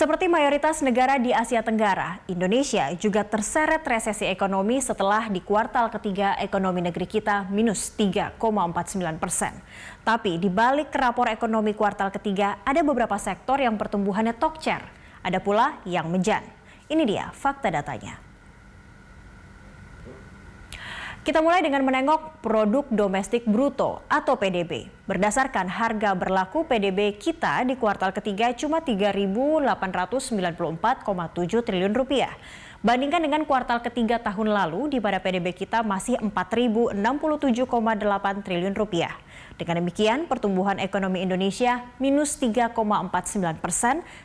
Seperti mayoritas negara di Asia Tenggara, Indonesia juga terseret resesi ekonomi setelah di kuartal ketiga ekonomi negeri kita minus 3,49%. Tapi di balik rapor ekonomi kuartal ketiga ada beberapa sektor yang pertumbuhannya tokcer, ada pula yang menjan. Ini dia fakta datanya. Kita mulai dengan menengok produk domestik bruto atau PDB. Berdasarkan harga berlaku PDB kita di kuartal ketiga cuma 3.894,7 triliun rupiah. Bandingkan dengan kuartal ketiga tahun lalu di mana PDB kita masih 4.067,8 triliun rupiah. Dengan demikian pertumbuhan ekonomi Indonesia minus 3,49%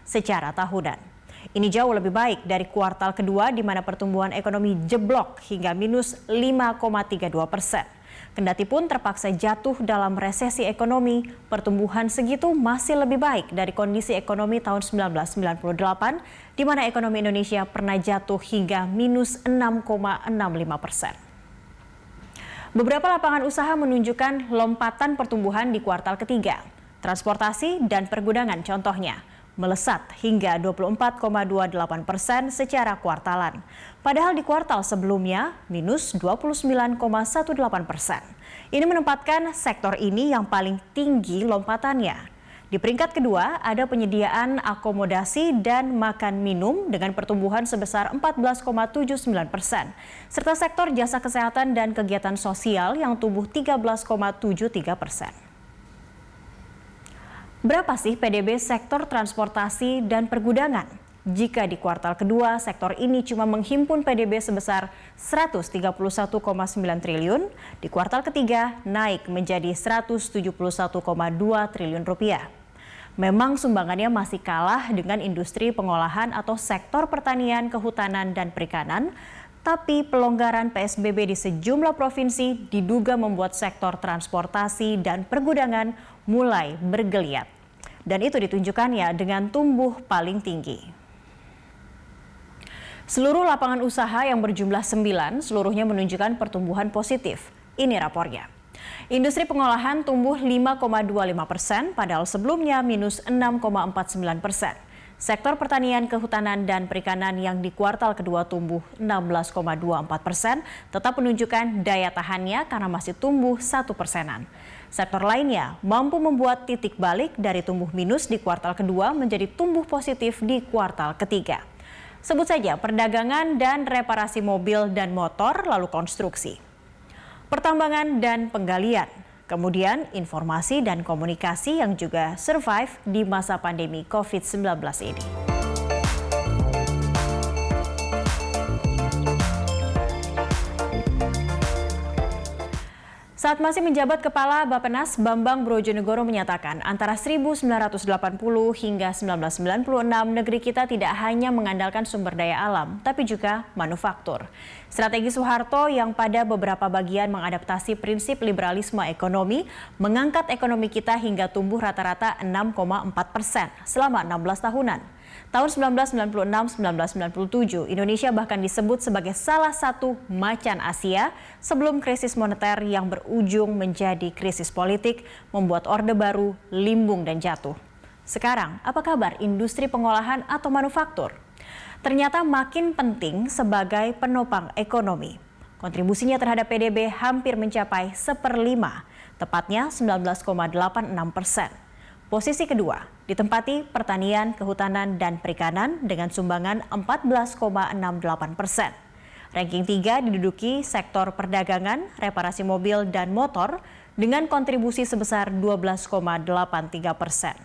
secara tahunan. Ini jauh lebih baik dari kuartal kedua di mana pertumbuhan ekonomi jeblok hingga minus 5,32%. Kendati pun terpaksa jatuh dalam resesi ekonomi, pertumbuhan segitu masih lebih baik dari kondisi ekonomi tahun 1998 di mana ekonomi Indonesia pernah jatuh hingga minus 6,65%. Beberapa lapangan usaha menunjukkan lompatan pertumbuhan di kuartal ketiga. Transportasi dan pergudangan contohnya melesat hingga 24,28% secara kuartalan. Padahal di kuartal sebelumnya minus 29,18%. Ini menempatkan sektor ini yang paling tinggi lompatannya. Di peringkat kedua ada penyediaan akomodasi dan makan minum dengan pertumbuhan sebesar 14,79%. Serta sektor jasa kesehatan dan kegiatan sosial yang tumbuh 13,73%. Berapa sih PDB sektor transportasi dan pergudangan? Jika di kuartal kedua sektor ini cuma menghimpun PDB sebesar 131,9 triliun, di kuartal ketiga naik menjadi 171,2 triliun rupiah. Memang sumbangannya masih kalah dengan industri pengolahan atau sektor pertanian, kehutanan, dan perikanan, tapi pelonggaran PSBB di sejumlah provinsi diduga membuat sektor transportasi dan pergudangan mulai bergeliat. Dan itu ditunjukkannya dengan tumbuh paling tinggi. Seluruh lapangan usaha yang berjumlah 9 seluruhnya menunjukkan pertumbuhan positif. Ini rapornya. Industri pengolahan tumbuh 5,25%, padahal sebelumnya minus 6,49%. Sektor pertanian, kehutanan, dan perikanan yang di kuartal kedua tumbuh 16,24% tetap menunjukkan daya tahannya karena masih tumbuh 1%-an. Sektor lainnya mampu membuat titik balik dari tumbuh minus di kuartal kedua menjadi tumbuh positif di kuartal ketiga. Sebut saja perdagangan dan reparasi mobil dan motor, lalu konstruksi, pertambangan dan penggalian. Kemudian informasi dan komunikasi yang juga survive di masa pandemi COVID-19 ini. Saat masih menjabat Kepala Bappenas, Bambang Brojonegoro menyatakan antara 1980 hingga 1996 negeri kita tidak hanya mengandalkan sumber daya alam, tapi juga manufaktur. Strategi Soeharto yang pada beberapa bagian mengadaptasi prinsip liberalisme ekonomi, mengangkat ekonomi kita hingga tumbuh rata-rata 6,4% selama 16 tahunan. Tahun 1996-1997, Indonesia bahkan disebut sebagai salah satu macan Asia sebelum krisis moneter yang berujung menjadi krisis politik, membuat Orde Baru limbung dan jatuh. Sekarang, apa kabar industri pengolahan atau manufaktur? Ternyata makin penting sebagai penopang ekonomi. Kontribusinya terhadap PDB hampir mencapai 1/5, tepatnya 19,86%. Posisi kedua ditempati pertanian, kehutanan, dan perikanan dengan sumbangan 14,68%. Ranking 3 diduduki sektor perdagangan, reparasi mobil, dan motor dengan kontribusi sebesar 12,83%.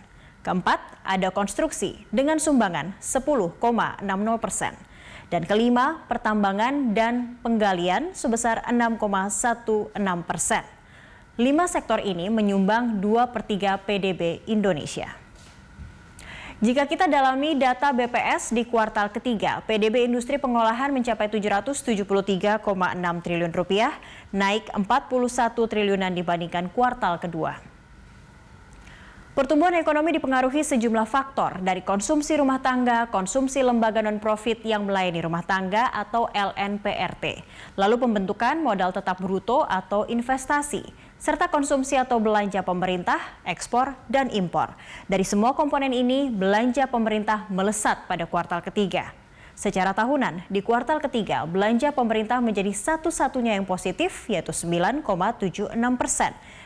Keempat, ada konstruksi dengan sumbangan 10,60%. Dan kelima, pertambangan dan penggalian sebesar 6,16%. 5 sektor ini menyumbang 2/3 PDB Indonesia. Jika kita dalami data BPS di kuartal ketiga, PDB industri pengolahan mencapai 773,6 triliun rupiah, naik 41 triliunan dibandingkan kuartal kedua. Pertumbuhan ekonomi dipengaruhi sejumlah faktor dari konsumsi rumah tangga, konsumsi lembaga non-profit yang melayani rumah tangga atau LNPRT, lalu pembentukan modal tetap bruto atau investasi, serta konsumsi atau belanja pemerintah, ekspor, dan impor. Dari semua komponen ini, belanja pemerintah melesat pada kuartal ketiga. Secara tahunan, di kuartal ketiga, belanja pemerintah menjadi satu-satunya yang positif, yaitu 9,76%,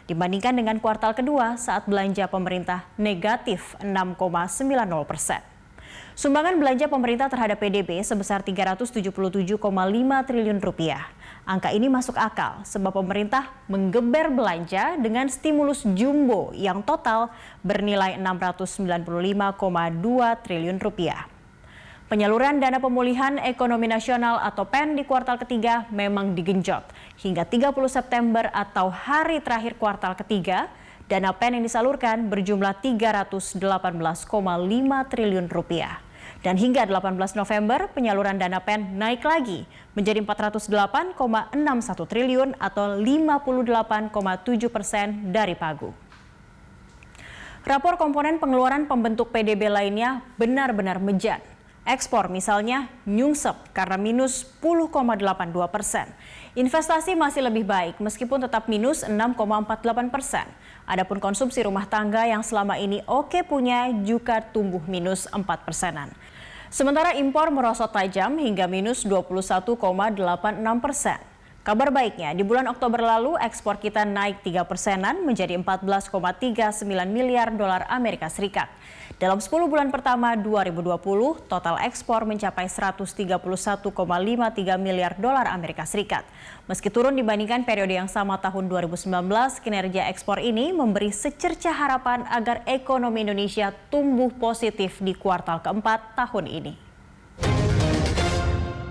dibandingkan dengan kuartal kedua saat belanja pemerintah negatif 6,90%. Sumbangan belanja pemerintah terhadap PDB sebesar 377,5 triliun rupiah. Angka ini masuk akal sebab pemerintah menggeber belanja dengan stimulus jumbo yang total bernilai 695,2 triliun rupiah. Penyaluran dana pemulihan ekonomi nasional atau PEN di kuartal ketiga memang digenjot. Hingga 30 September atau hari terakhir kuartal ketiga, dana PEN yang disalurkan berjumlah 318,5 triliun rupiah. Dan hingga 18 November, penyaluran dana PEN naik lagi menjadi 408,61 triliun atau 58,7% dari pagu. Rapor komponen pengeluaran pembentuk PDB lainnya benar-benar menjan. Ekspor misalnya nyungsep karena minus 10,82%. Investasi masih lebih baik meskipun tetap minus 6,48%. Adapun konsumsi rumah tangga yang selama ini oke punya juga tumbuh minus 4%. Sementara impor merosot tajam hingga minus 21,86%. Kabar baiknya, di bulan Oktober lalu ekspor kita naik 3%-an menjadi 14,39 miliar dolar Amerika Serikat. Dalam 10 bulan pertama 2020, total ekspor mencapai 131,53 miliar dolar Amerika Serikat. Meski turun dibandingkan periode yang sama tahun 2019, kinerja ekspor ini memberi secercah harapan agar ekonomi Indonesia tumbuh positif di kuartal keempat tahun ini.